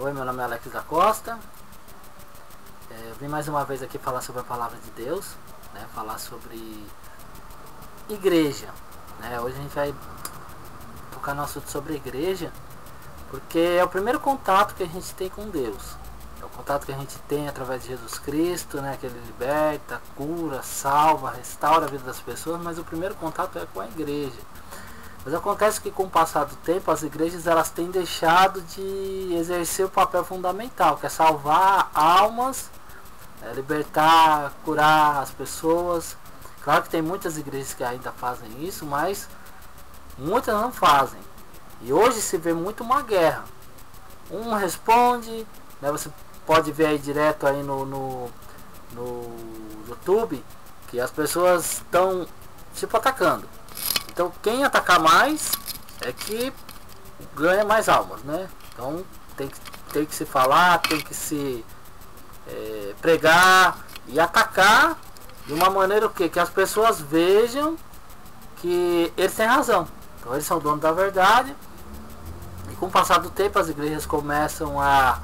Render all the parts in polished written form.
Oi, meu nome é Alex da Costa. Eu vim mais uma vez aqui falar sobre a palavra de Deus, né? Falar sobre igreja, né? Hoje a gente vai tocar no assunto sobre igreja, porque é o primeiro contato que a gente tem com Deus. É o contato que a gente tem através de Jesus Cristo, né? Que Ele liberta, cura, salva, restaura a vida das pessoas, mas o primeiro contato é com a igreja. Mas acontece que com o passar do tempo as igrejas elas têm deixado de exercer o papel fundamental, que é salvar almas, libertar, curar as pessoas. Claro que tem muitas igrejas que ainda fazem isso, mas muitas não fazem. E hoje se vê muito uma guerra. Um responde, né, você pode ver aí direto aí no YouTube que as pessoas estão tipo atacando. Então quem atacar mais é que ganha mais almas, né? Então tem que se falar, tem que se pregar e atacar de uma maneira que as pessoas vejam que eles têm razão. Então eles são donos da verdade. E com o passar do tempo as igrejas começam a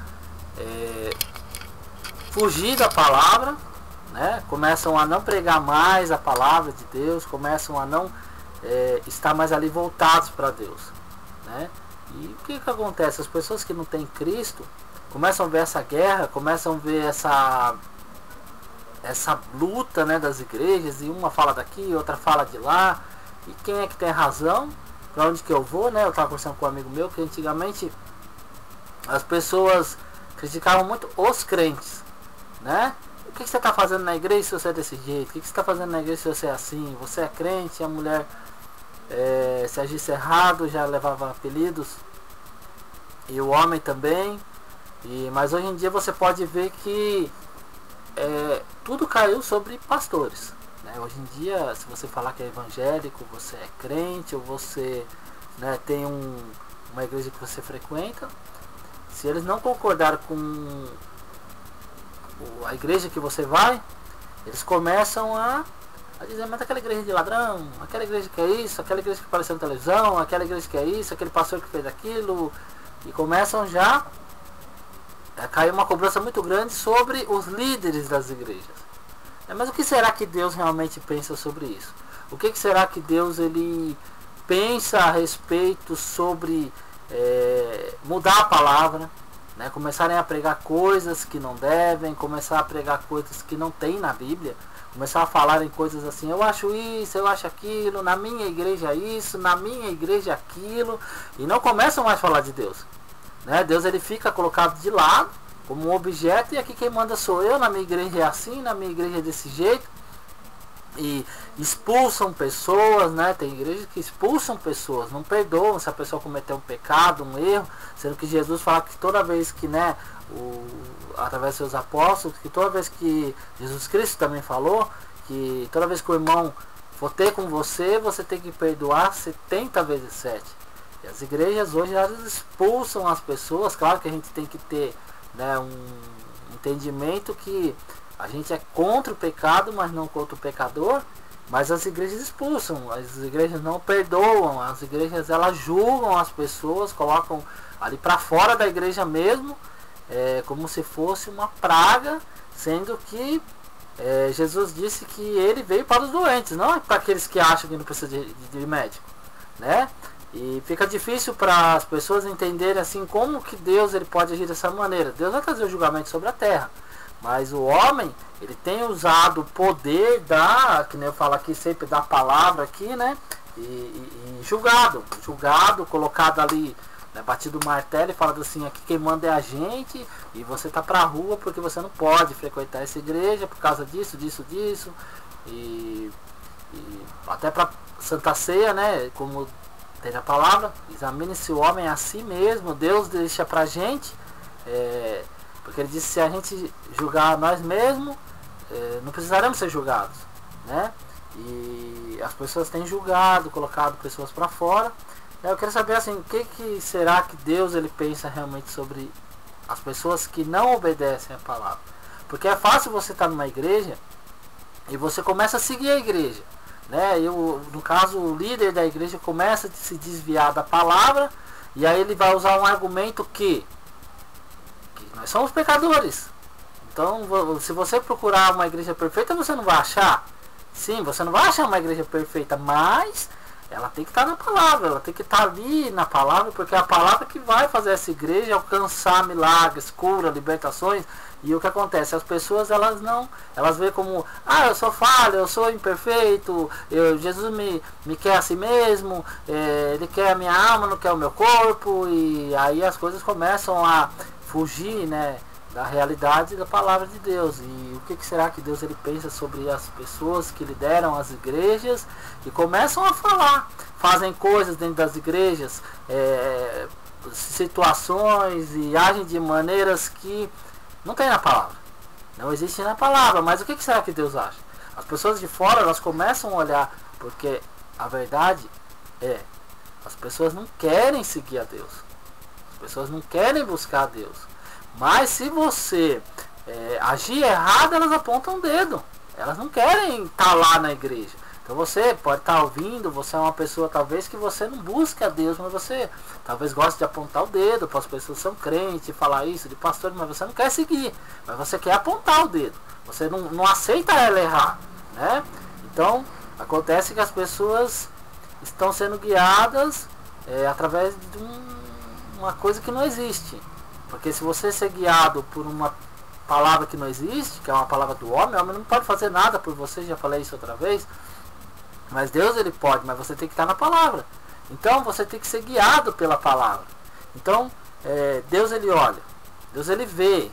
fugir da palavra, né? Começam a não pregar mais a palavra de Deus, começam a não estar mais ali voltados para Deus, né? E o que acontece? As pessoas que não têm Cristo começam a ver essa guerra, começam a ver essa luta, né, das igrejas, e uma fala daqui, outra fala de lá, e quem é que tem razão? Para onde que eu vou, né? Eu estava conversando com um amigo meu que antigamente as pessoas criticavam muito os crentes, né? O que você está fazendo na igreja se você é desse jeito? O que você está fazendo na igreja se você é assim? Você é crente, a mulher se agisse errado já levava apelidos, e o homem também. Mas hoje em dia você pode ver que tudo caiu sobre pastores, né? Hoje em dia, se você falar que é evangélico, você é crente, ou você, né, tem uma igreja que você frequenta, se eles não concordarem com a igreja que você vai, eles começam a dizer, mas aquela igreja de ladrão, aquela igreja que é isso, aquela igreja que apareceu na televisão, aquela igreja que é isso, aquele pastor que fez aquilo, e começam já a cair uma cobrança muito grande sobre os líderes das igrejas. Mas o que será que Deus realmente pensa sobre isso? O que será que Deus ele pensa a respeito sobre mudar a palavra, né? Começarem a pregar coisas que não devem, começar a pregar coisas que não tem na Bíblia, começar a falar em coisas assim, eu acho isso, eu acho aquilo, na minha igreja isso, na minha igreja aquilo, e não começam mais a falar de Deus, né? Deus ele fica colocado de lado como um objeto, e aqui quem manda sou eu, na minha igreja é assim, na minha igreja é desse jeito, e expulsam pessoas, né? Tem igrejas que expulsam pessoas, não perdoam se a pessoa cometeu um pecado, um erro, sendo que Jesus fala que toda vez que, né, através dos seus apóstolos, que toda vez que Jesus Cristo também falou, que toda vez que o irmão for ter com você, você tem que perdoar 70 vezes 7. E as igrejas hoje elas expulsam as pessoas. Claro que a gente tem que ter, né, um entendimento que a gente é contra o pecado, mas não contra o pecador. Mas as igrejas expulsam, as igrejas não perdoam, as igrejas elas julgam as pessoas, colocam ali para fora da igreja mesmo, como se fosse uma praga, sendo que Jesus disse que ele veio para os doentes, não é para aqueles que acham que não precisa de médico, né? E fica difícil para as pessoas entenderem assim como que Deus ele pode agir dessa maneira. Deus vai trazer o julgamento sobre a terra, mas o homem ele tem usado o poder que nem eu falo aqui sempre da palavra aqui, né? E julgado, colocado ali, né, batido o martelo e falado assim, aqui quem manda é a gente, e você tá pra rua porque você não pode frequentar essa igreja por causa disso, e até pra Santa Ceia, né, como tem a palavra, examine-se o homem a si mesmo, Deus deixa pra gente, porque ele disse, se a gente julgar nós mesmos, não precisaremos ser julgados, né? E as pessoas têm julgado, colocado pessoas para fora. Eu quero saber assim, o que será que Deus ele pensa realmente sobre as pessoas que não obedecem a palavra? Porque é fácil você estar numa igreja e você começa a seguir a igreja, né? No caso, o líder da igreja começa a se desviar da palavra, e aí ele vai usar um argumento que que nós somos pecadores. Então, se você procurar uma igreja perfeita, você não vai achar. Sim, você não vai achar uma igreja perfeita, mas ela tem que estar na palavra, ela tem que estar ali na palavra, porque é a palavra que vai fazer essa igreja alcançar milagres, cura, libertações. E o que acontece? As pessoas, elas veem como, eu sou falho, eu sou imperfeito, Jesus me quer a si mesmo, ele quer a minha alma, não quer o meu corpo, e aí as coisas começam a fugir, né, da realidade da palavra de Deus. E o que será que Deus ele pensa sobre as pessoas que lideram as igrejas e começam a falar, fazem coisas dentro das igrejas, situações, e agem de maneiras que não tem na palavra, não existe na palavra. Mas o que será que Deus acha? As pessoas de fora, elas começam a olhar, porque a verdade as pessoas não querem seguir a Deus, as pessoas não querem buscar a Deus. Mas se você agir errado, elas apontam o dedo, elas não querem estar lá na igreja. Então você pode estar ouvindo, você é uma pessoa talvez que você não busca a Deus, mas você talvez goste de apontar o dedo para as pessoas que são crentes, falar isso de pastor, mas você não quer seguir, mas você quer apontar o dedo, você não aceita ela errar, né? Então acontece que as pessoas estão sendo guiadas através de uma coisa que não existe. Porque se você ser guiado por uma palavra que não existe, que é uma palavra do homem, o homem não pode fazer nada por você, já falei isso outra vez. Mas Deus ele pode, mas você tem que estar na palavra. Então você tem que ser guiado pela palavra. Então Deus ele olha, Deus ele vê,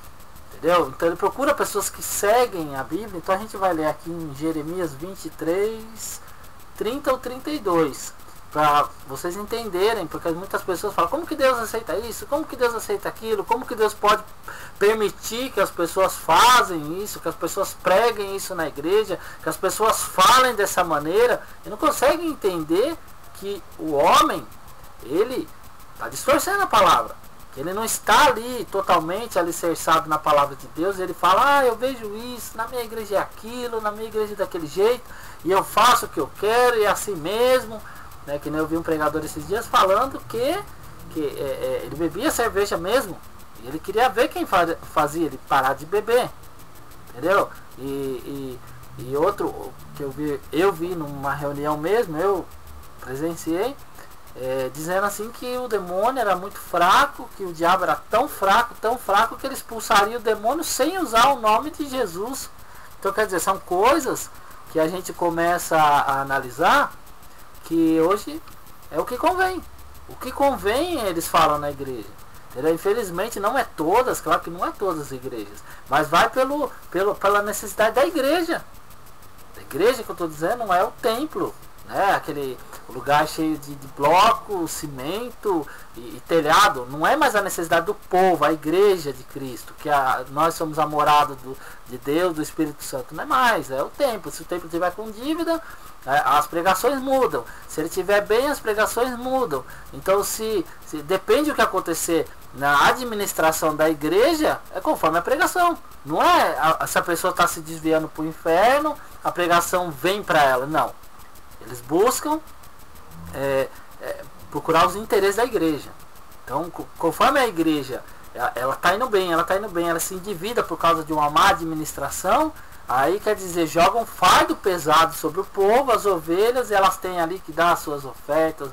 entendeu? Então ele procura pessoas que seguem a Bíblia. Então a gente vai ler aqui em Jeremias 23, 30 ou 32, para vocês entenderem, porque muitas pessoas falam, como que Deus aceita isso? Como que Deus aceita aquilo? Como que Deus pode permitir que as pessoas fazem isso, que as pessoas preguem isso na igreja, que as pessoas falem dessa maneira, e não conseguem entender que o homem, ele está distorcendo a palavra, que ele não está ali totalmente alicerçado na palavra de Deus. Ele fala, eu vejo isso, na minha igreja é aquilo, na minha igreja é daquele jeito, e eu faço o que eu quero, e é assim mesmo, né? Que nem eu vi um pregador esses dias falando que ele bebia cerveja mesmo, e ele queria ver quem fazia ele parar de beber, entendeu? E outro que eu vi numa reunião mesmo, eu presenciei, dizendo assim que o demônio era muito fraco, que o diabo era tão fraco que ele expulsaria o demônio sem usar o nome de Jesus. Então quer dizer, são coisas que a gente começa a analisar, que hoje é o que convém. O que convém eles falam na igreja. Entendeu? Infelizmente não é todas, claro que não é todas as igrejas, mas vai pela necessidade da igreja. A igreja que eu estou dizendo não é o templo, né? Aquele lugar cheio de bloco, cimento e telhado. Não é mais a necessidade do povo, a igreja de Cristo, que nós somos a morada de Deus, do Espírito Santo. Não é mais, é o templo. Se o templo estiver com dívida, as pregações mudam. Se ele estiver bem, as pregações mudam. Então se depende do que acontecer na administração da igreja, é conforme a pregação. Não é se a pessoa está se desviando para o inferno, a pregação vem para ela. Não. Eles buscam procurar os interesses da igreja. Então, conforme a igreja ela está indo bem, ela se endivida por causa de uma má administração, aí quer dizer, joga um fardo pesado sobre o povo, as ovelhas, e elas têm ali que dar as suas ofertas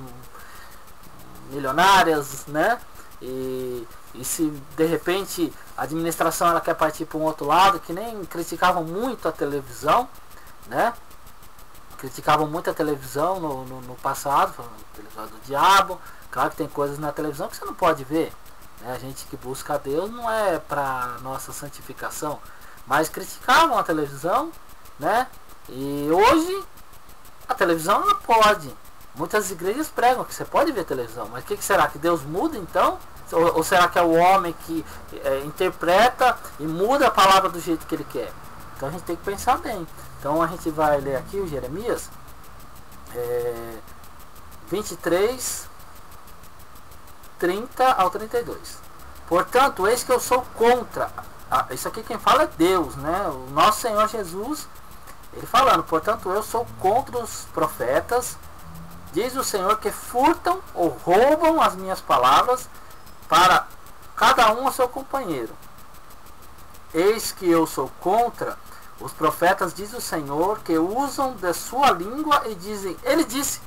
milionárias, né? E se de repente a administração ela quer partir para um outro lado, que nem criticavam muito a televisão, né? Criticavam muito a televisão no passado, a televisão do diabo. Claro que tem coisas na televisão que você não pode ver, né? A gente que busca a Deus não é para nossa santificação, mas criticavam a televisão, né? E hoje a televisão ela pode. Muitas igrejas pregam que você pode ver televisão, mas o que será? Que Deus muda então? Ou será que é o homem que interpreta e muda a palavra do jeito que ele quer? Então a gente tem que pensar bem. Então a gente vai ler aqui o Jeremias 23, 30 ao 32. Portanto, eis que eu sou contra. Isso aqui quem fala é Deus, né? O nosso Senhor Jesus, ele falando, portanto eu sou contra os profetas, diz o Senhor, que furtam ou roubam as minhas palavras para cada um a seu companheiro. Eis que eu sou contra os profetas, diz o Senhor, que usam da sua língua e dizem, ele disse.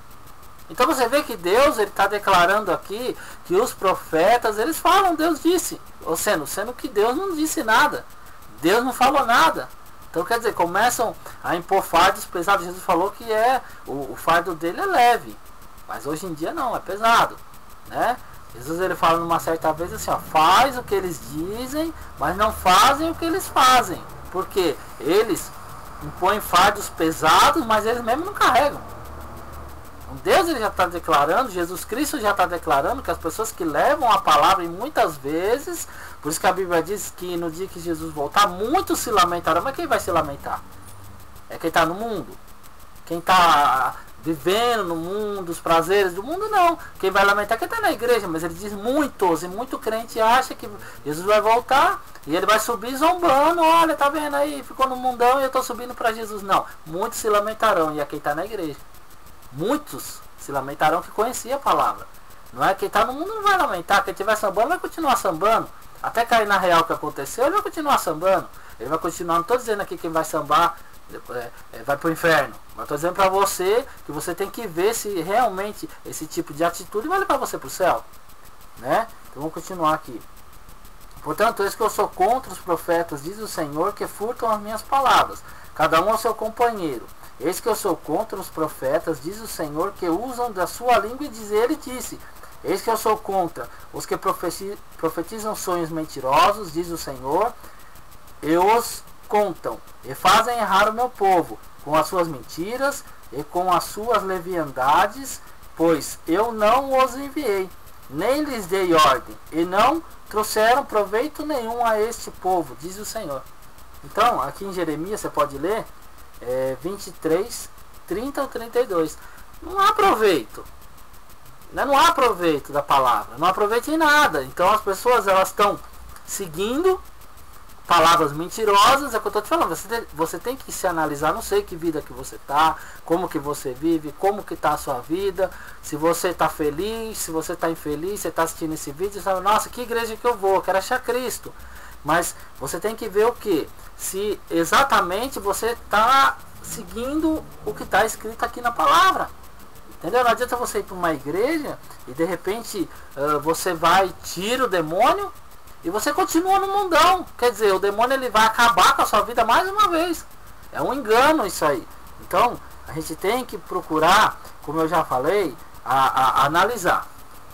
Então você vê que Deus está declarando aqui que os profetas, eles falam, Deus disse. Ou sendo que Deus não disse nada. Deus não falou nada. Então quer dizer, começam a impor fardos pesados. Jesus falou que o fardo dele é leve. Mas hoje em dia não, é pesado. Né? Jesus ele fala numa certa vez assim, ó, faz o que eles dizem, mas não fazem o que eles fazem. Porque eles impõem fardos pesados, mas eles mesmos não carregam. Então Deus ele já está declarando, Jesus Cristo já está declarando que as pessoas que levam a palavra, e muitas vezes, por isso que a Bíblia diz que no dia que Jesus voltar, muitos se lamentarão. Mas quem vai se lamentar? É quem está no mundo? Quem está vivendo no mundo, os prazeres do mundo? Não. Quem vai lamentar é quem está na igreja. Mas ele diz muitos, e muito crente acha que Jesus vai voltar e ele vai subir zombando. Olha, tá vendo aí, ficou no mundão e eu estou subindo para Jesus. Não, muitos se lamentarão, e é quem está na igreja. Muitos se lamentarão que conhecia a palavra. Não é quem está no mundo não vai lamentar. Quem estiver sambando vai continuar sambando. Até cair na real que aconteceu, ele vai continuar sambando. Ele vai continuar, não estou dizendo aqui quem vai sambar vai para o inferno. Mas estou dizendo para você que você tem que ver se realmente esse tipo de atitude vai levar você para o céu. Né? Então vamos continuar aqui. Portanto, eis que eu sou contra os profetas, diz o Senhor, que furtam as minhas palavras, cada um ao seu companheiro. Eis que eu sou contra os profetas, diz o Senhor, que usam da sua língua e diz, ele disse. Eis que eu sou contra os que profetizam sonhos mentirosos, diz o Senhor, e os contam, e fazem errar o meu povo, com as suas mentiras e com as suas leviandades, pois eu não os enviei, nem lhes dei ordem, e não trouxeram proveito nenhum a este povo, diz o Senhor. Então, aqui em Jeremias, você pode ler, 23, 30 ou 32. Não há proveito. Não há proveito da palavra. Não há proveito em nada. Então as pessoas elas estão seguindo palavras mentirosas. É o que eu estou te falando. Você tem que se analisar. Não sei que vida que você está, como que você vive, como que está a sua vida. Se você está feliz, se você está infeliz, você está assistindo esse vídeo e fala, nossa, que igreja que eu vou? Eu quero achar Cristo. Mas você tem que ver o que? Se exatamente você está seguindo o que está escrito aqui na palavra. Entendeu? Não adianta você ir para uma igreja e de repente você vai, tira o demônio e você continua no mundão. Quer dizer, o demônio ele vai acabar com a sua vida mais uma vez. É um engano isso aí. Então, a gente tem que procurar, como eu já falei, a analisar.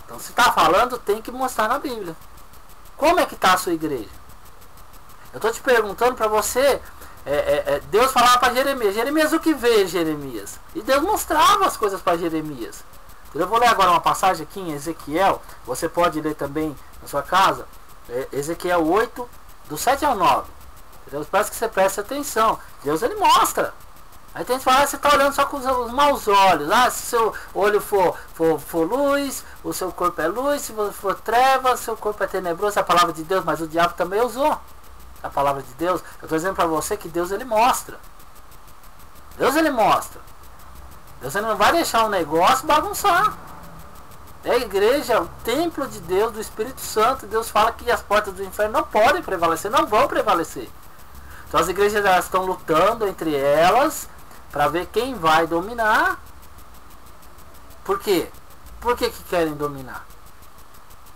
Então, se está falando, tem que mostrar na Bíblia. Como é que está a sua igreja? Eu estou te perguntando para você, Deus falava para Jeremias, Jeremias, o que vê, Jeremias? E Deus mostrava as coisas para Jeremias. Eu vou ler agora uma passagem aqui em Ezequiel, você pode ler também na sua casa, Ezequiel 8, do 7 ao 9. Deus parece que você presta atenção, Deus ele mostra. Aí tem gente que fala, você está olhando só com os maus olhos. Se seu olho for luz, o seu corpo é luz, se for trevas, seu corpo é tenebroso. É a palavra de Deus, mas o diabo também usou a palavra de Deus. Eu estou dizendo para você que Deus ele mostra. Deus ele mostra. Deus ele não vai deixar um negócio bagunçar. É a igreja, o templo de Deus, do Espírito Santo. Deus fala que as portas do inferno não podem prevalecer, não vão prevalecer. Então as igrejas elas estão lutando entre elas para ver quem vai dominar. Por quê? Por que querem dominar?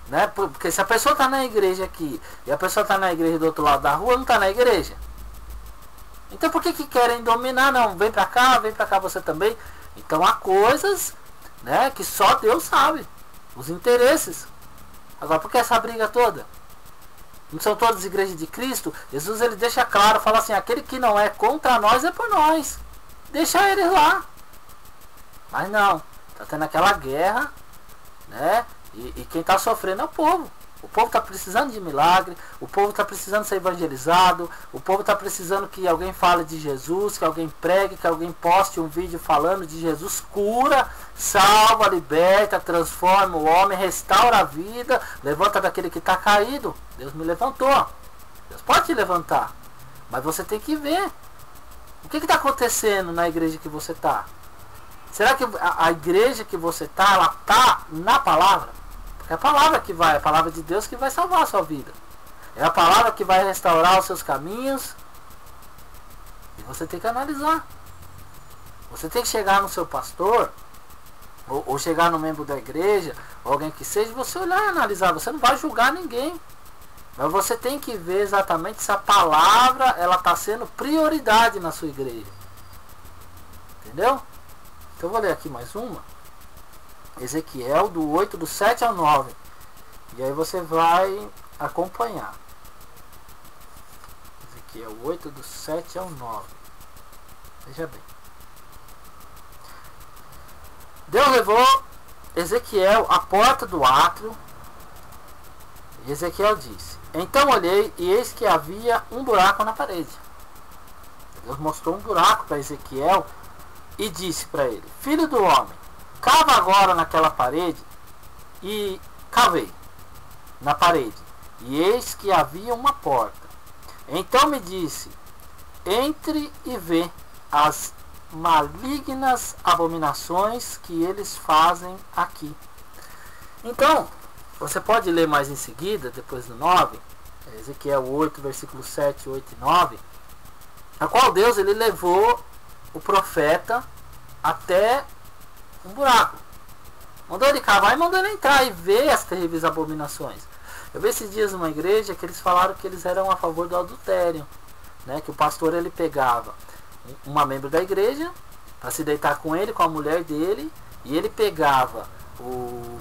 Né? Porque se a pessoa está na igreja aqui e a pessoa está na igreja do outro lado da rua, não está na igreja. Então por que querem dominar? Não, vem para cá você também. Então há coisas, né, que só Deus sabe. Os interesses. Agora por que essa briga toda? Não são todas as igrejas de Cristo? Jesus ele deixa claro, fala assim, aquele que não é contra nós é por nós. Deixa eles lá. Mas não, está tendo aquela guerra, né? E quem está sofrendo é o povo. O povo está precisando de milagre. O povo está precisando ser evangelizado. O povo está precisando que alguém fale de Jesus, que alguém pregue, que alguém poste um vídeo falando de Jesus. Cura, salva, liberta, transforma o homem, restaura a vida, levanta daquele que está caído. Deus me levantou. Deus pode te levantar. Mas você tem que ver. O que está acontecendo na igreja que você está? Será que a igreja que você está, ela está na palavra? É a palavra que vai, a palavra de Deus que vai salvar a sua vida. É a palavra que vai restaurar os seus caminhos. E você tem que analisar. Você tem que chegar no seu pastor, ou chegar no membro da igreja, ou alguém que seja, você olhar e analisar. Você não vai julgar ninguém. Mas você tem que ver exatamente se a palavra ela está sendo prioridade na sua igreja. Entendeu? Então eu vou ler aqui mais uma. Ezequiel do 8, do 7 ao 9. E aí você vai acompanhar. Ezequiel 8, do 7 ao 9. Veja bem. Deus levou Ezequiel à porta do átrio. E Ezequiel disse: então olhei e eis que havia um buraco na parede. Deus mostrou um buraco para Ezequiel e disse para ele: filho do homem, cava agora naquela parede. E cavei na parede, e eis que havia uma porta. Então me disse: entre e vê as malignas abominações que eles fazem aqui. Então, você pode ler mais em seguida, depois do 9, Ezequiel 8, versículo 7, 8 e 9, a qual Deus ele levou o profeta até um buraco. Mandou ele cavar e mandou ele entrar e ver as terríveis abominações. Eu vi esses dias numa igreja que eles falaram que eles eram a favor do adultério, né? Que o pastor ele pegava uma membro da igreja para se deitar com ele, com a mulher dele, e ele pegava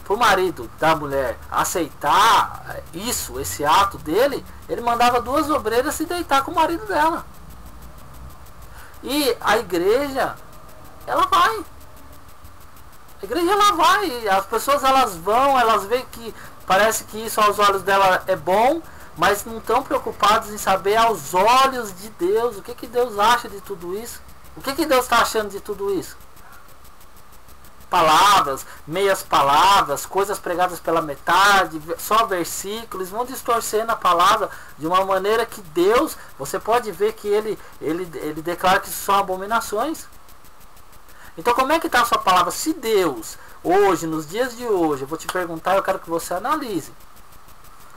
pro marido da mulher aceitar isso, esse ato dele, ele mandava duas obreiras se deitar com o marido dela. E a igreja, ela vai. A igreja ela vai, as pessoas elas vão, elas veem que parece que isso aos olhos dela é bom, mas não estão preocupados em saber aos olhos de Deus o que Deus acha de tudo isso. O que Deus está achando de tudo isso? Palavras, meias palavras, coisas pregadas pela metade, só versículos, vão distorcendo a palavra de uma maneira que Deus, você pode ver que ele declara que são abominações. Então como é que está a sua palavra? Se Deus, hoje, nos dias de hoje, eu vou te perguntar, eu quero que você analise.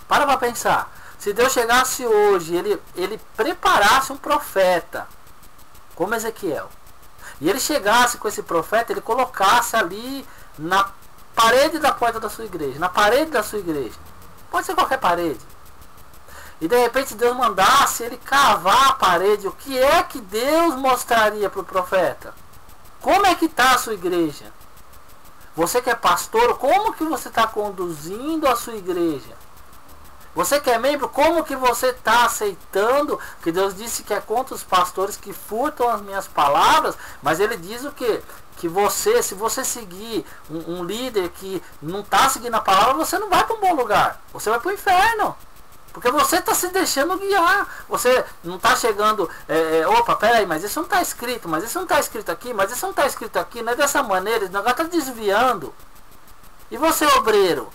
Para pensar. Se Deus chegasse hoje, ele preparasse um profeta, como Ezequiel, e ele chegasse com esse profeta, ele colocasse ali na parede da porta da sua igreja, na parede da sua igreja, pode ser qualquer parede, e de repente Deus mandasse ele cavar a parede, o que é que Deus mostraria para o profeta? Como é que está a sua igreja? Você que é pastor, como que você está conduzindo a sua igreja? Você que é membro, como que você está aceitando? Que Deus disse que é contra os pastores que furtam as minhas palavras, mas ele diz o quê? Que você, se você seguir um líder que não está seguindo a palavra, você não vai para um bom lugar. Você vai para o inferno. Porque você está se deixando guiar. Você não está chegando, opa, peraí, mas isso não está escrito, mas isso não está escrito aqui, mas isso não está escrito aqui, não é dessa maneira, o negócio está desviando. E você, obreiro?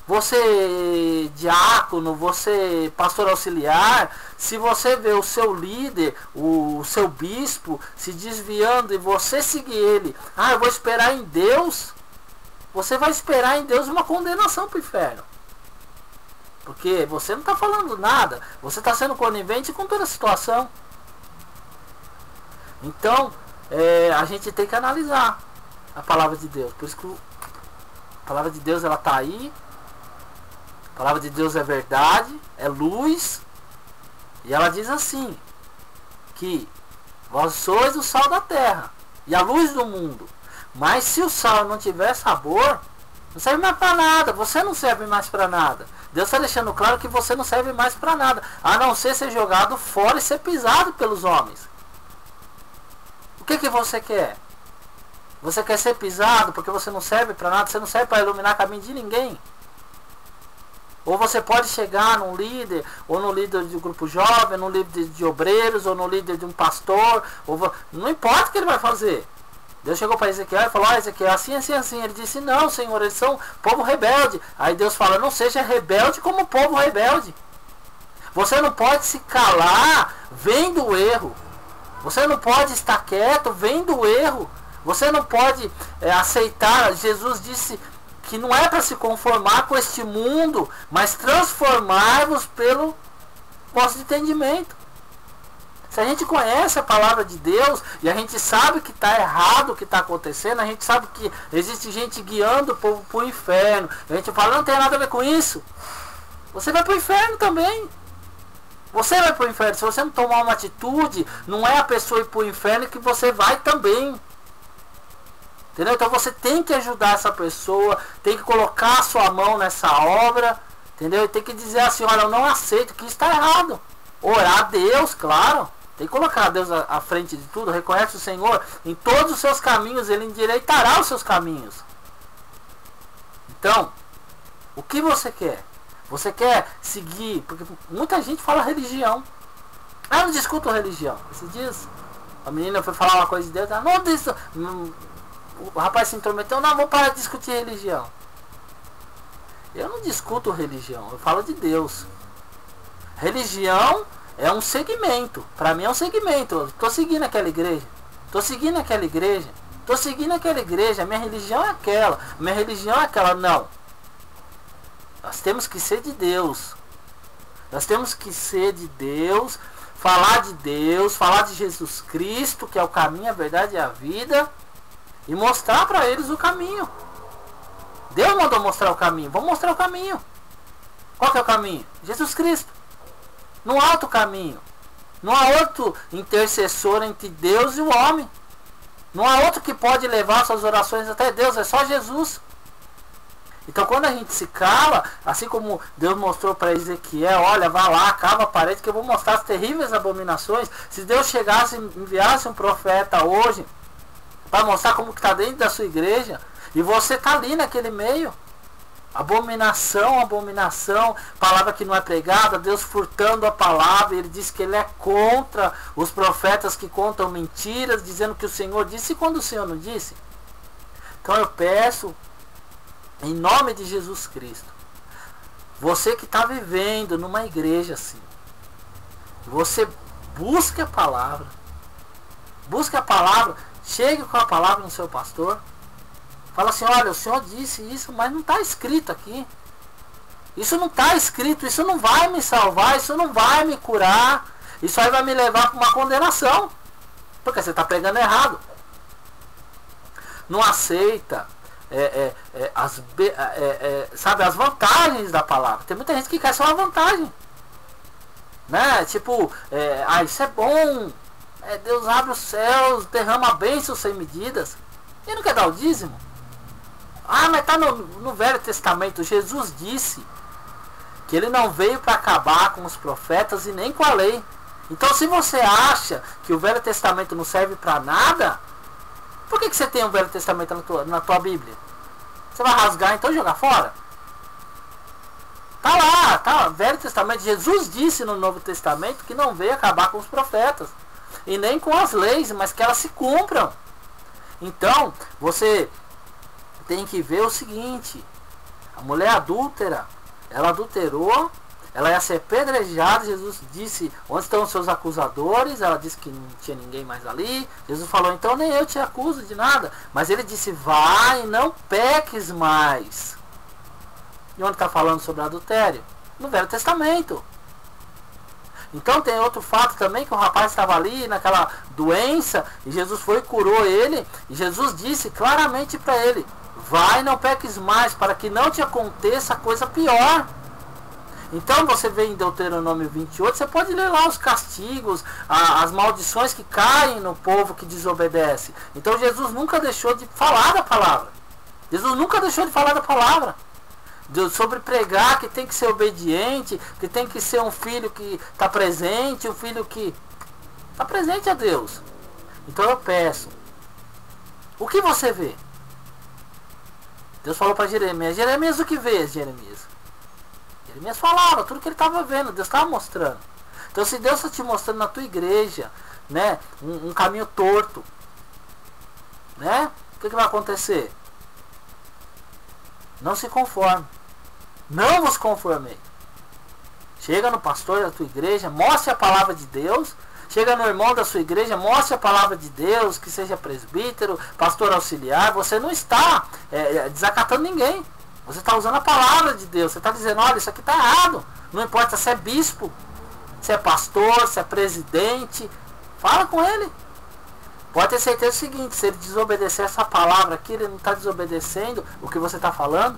Você diácono, você pastor auxiliar, se você vê o seu líder, o seu bispo se desviando e você seguir ele, eu vou esperar em Deus, você vai esperar em Deus uma condenação para o inferno. Porque você não está falando nada, você está sendo conivente com toda a situação. Então, a gente tem que analisar a palavra de Deus. Por isso que a palavra de Deus ela está aí. A palavra de Deus é verdade, é luz. E ela diz assim, que vós sois o sal da terra e a luz do mundo. Mas se o sal não tiver sabor, não serve mais para nada. Você não serve mais para nada. Deus está deixando claro que você não serve mais para nada, a não ser jogado fora e ser pisado pelos homens. O que você quer? Você quer ser pisado porque você não serve para nada? Você não serve para iluminar o caminho de ninguém? Ou você pode chegar num líder, ou no líder de um grupo jovem, no líder de obreiros, ou no líder de um pastor, não importa o que ele vai fazer. Deus chegou para Ezequiel e falou: Ezequiel, assim, assim, assim. Ele disse: não, Senhor, eles são povo rebelde. Aí Deus fala: não seja rebelde como o povo rebelde. Você não pode se calar vendo o erro. Você não pode estar quieto vendo o erro. Você não pode aceitar. Jesus disse: que não é para se conformar com este mundo, mas transformar-vos pelo vosso entendimento. Se a gente conhece a palavra de Deus e a gente sabe que está errado o que está acontecendo, a gente sabe que existe gente guiando o povo para o inferno, a gente fala, não tem nada a ver com isso, você vai para o inferno também. Você vai para o inferno. Se você não tomar uma atitude, não é a pessoa ir para o inferno que você vai também. Entendeu? Então você tem que ajudar essa pessoa, tem que colocar a sua mão nessa obra, entendeu? E tem que dizer assim, olha, eu não aceito que isso está errado. Orar a Deus, claro. Tem que colocar a Deus à frente de tudo. Reconhece o Senhor em todos os seus caminhos, Ele endireitará os seus caminhos. Então, o que você quer? Você quer seguir, porque muita gente fala religião. Ah, eu não discuto religião. Esses dias a menina foi falar uma coisa de Deus, o rapaz se intrometeu, não, vou parar de discutir religião. Eu não discuto religião, eu falo de Deus. Religião é um segmento, para mim é um segmento. Eu estou seguindo aquela igreja, estou seguindo aquela igreja, estou seguindo aquela igreja, a minha religião é aquela, a minha religião é aquela, não. Nós temos que ser de Deus. Nós temos que ser de Deus, falar de Deus, falar de Jesus Cristo, que é o caminho, a verdade e a vida, e mostrar para eles o caminho. Deus mandou mostrar o caminho, vamos mostrar o caminho. Qual que é o caminho? Jesus Cristo. Não há outro caminho. Não há outro intercessor entre Deus e o homem. Não há outro que pode levar suas orações até Deus, é só Jesus. Então quando a gente se cala, assim como Deus mostrou para Ezequiel, olha, vá lá, cava a parede que eu vou mostrar as terríveis abominações. Se Deus chegasse e enviasse um profeta hoje para mostrar como que está dentro da sua igreja, e você está ali naquele meio, abominação, abominação, palavra que não é pregada, Deus furtando a palavra, Ele diz que Ele é contra os profetas que contam mentiras, dizendo que o Senhor disse, e quando o Senhor não disse? Então eu peço, em nome de Jesus Cristo, você que está vivendo numa igreja assim, você busque a palavra, chegue com a palavra no seu pastor, fala assim, olha, o Senhor disse isso, mas não está escrito aqui, isso não está escrito, isso não vai me salvar, isso não vai me curar, isso aí vai me levar para uma condenação, porque você está pregando errado. Não aceita sabe, as vantagens da palavra. Tem muita gente que quer só uma vantagem, né? Tipo, isso é bom, Deus abre os céus, derrama bênçãos sem medidas, e não quer dar o dízimo. Mas está no Velho Testamento. Jesus disse que Ele não veio para acabar com os profetas e nem com a lei. Então se você acha que o Velho Testamento não serve para nada, por que você tem o Velho Testamento na tua Bíblia? Você vai rasgar então e jogar fora? Tá lá, Velho Testamento. Jesus disse no Novo Testamento que não veio acabar com os profetas e nem com as leis, mas que elas se cumpram. Então, você tem que ver o seguinte: a mulher adúltera, ela adulterou, ela ia ser apedrejada. Jesus disse, onde estão os seus acusadores? Ela disse que não tinha ninguém mais ali. Jesus falou, então nem eu te acuso de nada. Mas ele disse, vai e não peques mais. E onde está falando sobre adultério? No Velho Testamento. Então tem outro fato também, que o rapaz estava ali naquela doença, e Jesus foi e curou ele, e Jesus disse claramente para ele, vai e não peques mais, para que não te aconteça coisa pior. Então você vê em Deuteronômio 28, você pode ler lá os castigos, as maldições que caem no povo que desobedece. Então Jesus nunca deixou de falar da palavra. Jesus nunca deixou de falar da palavra. Sobre pregar que tem que ser obediente, que tem que ser um filho que está presente, um filho que está presente a Deus. Então eu peço, o que você vê? Deus falou para Jeremias, Jeremias, o que vês, Jeremias? Jeremias falava tudo que ele estava vendo, Deus estava mostrando. Então se Deus está te mostrando na tua igreja, né, um caminho torto, né, o que vai acontecer? Não se conforme. Não vos conformei. Chega no pastor da tua igreja, mostre a palavra de Deus. Chega no irmão da sua igreja, mostre a palavra de Deus, que seja presbítero, pastor auxiliar. Você não está desacatando ninguém. Você está usando a palavra de Deus. Você está dizendo, olha, isso aqui está errado. Não importa se é bispo, se é pastor, se é presidente. Fala com ele. Pode ter certeza do seguinte, se ele desobedecer essa palavra aqui, ele não está desobedecendo o que você está falando.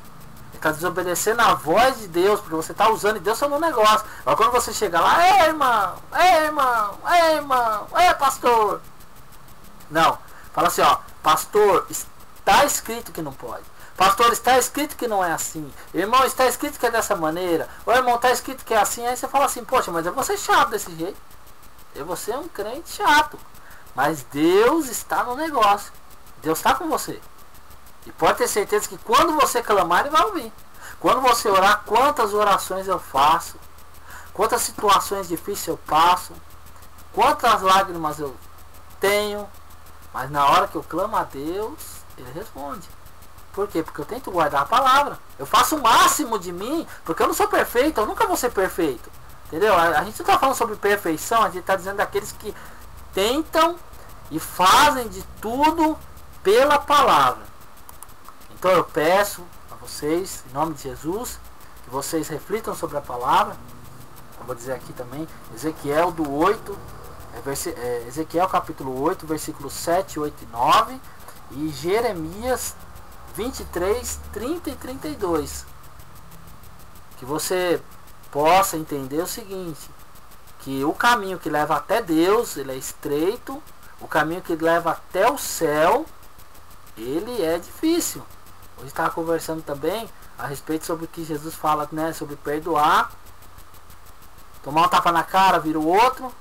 Ele está desobedecendo a voz de Deus, porque você está usando e Deus está no negócio. Mas quando você chega lá, ei irmão, ei irmão, ei irmão, ei pastor. Não, fala assim, ó, pastor, está escrito que não pode. Pastor, está escrito que não é assim. Irmão, está escrito que é dessa maneira. Ô irmão, está escrito que é assim. Aí você fala assim, poxa, mas eu vou ser chato desse jeito. Eu vou ser um crente chato. Mas Deus está no negócio. Deus está com você. E pode ter certeza que quando você clamar, Ele vai ouvir. Quando você orar, quantas orações eu faço. Quantas situações difíceis eu passo. Quantas lágrimas eu tenho. Mas na hora que eu clamo a Deus, Ele responde. Por quê? Porque eu tento guardar a palavra. Eu faço o máximo de mim, porque eu não sou perfeito, eu nunca vou ser perfeito. Entendeu? A gente não está falando sobre perfeição, a gente está dizendo daqueles que tentam e fazem de tudo pela palavra. Então eu peço a vocês, em nome de Jesus, que vocês reflitam sobre a palavra. Eu vou dizer aqui também, Ezequiel do 8, Ezequiel capítulo 8, versículos 7, 8 e 9, e Jeremias 23, 30 e 32. Que você possa entender o seguinte, que o caminho que leva até Deus, ele é estreito, o caminho que leva até o céu, ele é difícil. Hoje estava conversando também a respeito sobre o que Jesus fala, né, sobre perdoar, tomar um tapa na cara, vira o outro.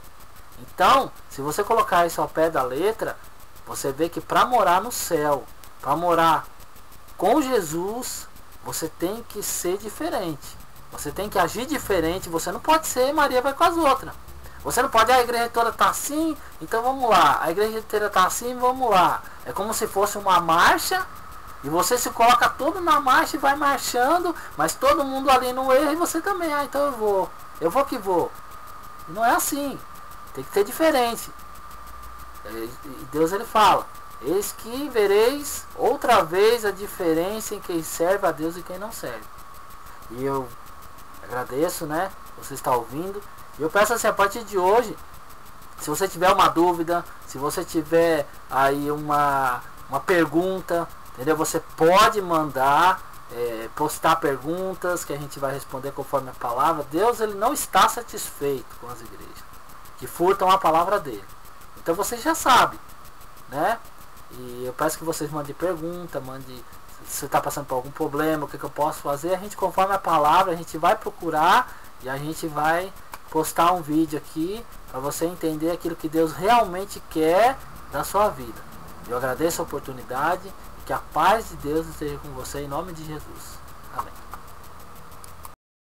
Então, se você colocar isso ao pé da letra, você vê que para morar no céu, para morar com Jesus, você tem que ser diferente. Você tem que agir diferente. Você não pode ser Maria vai com as outras. Você não pode, a igreja toda está assim, então vamos lá. A igreja inteira está assim, vamos lá. É como se fosse uma marcha, e você se coloca todo na marcha e vai marchando, mas todo mundo ali no erro e você também. Ah, então eu vou que vou. E não é assim. Tem que ser diferente. E Deus, ele fala, eis que vereis outra vez a diferença em quem serve a Deus e quem não serve. E eu agradeço, né? Você está ouvindo. E eu peço assim, a partir de hoje, se você tiver uma dúvida, se você tiver aí uma pergunta, entendeu? Você pode mandar, postar perguntas que a gente vai responder conforme a palavra. Deus, ele não está satisfeito com as igrejas que furtam a palavra dele. Então você já sabe, né? E eu peço que vocês mandem pergunta, se você está passando por algum problema, o que eu posso fazer. A gente, conforme a palavra, a gente vai procurar e a gente vai postar um vídeo aqui para você entender aquilo que Deus realmente quer da sua vida. Eu agradeço a oportunidade e que a paz de Deus esteja com você em nome de Jesus.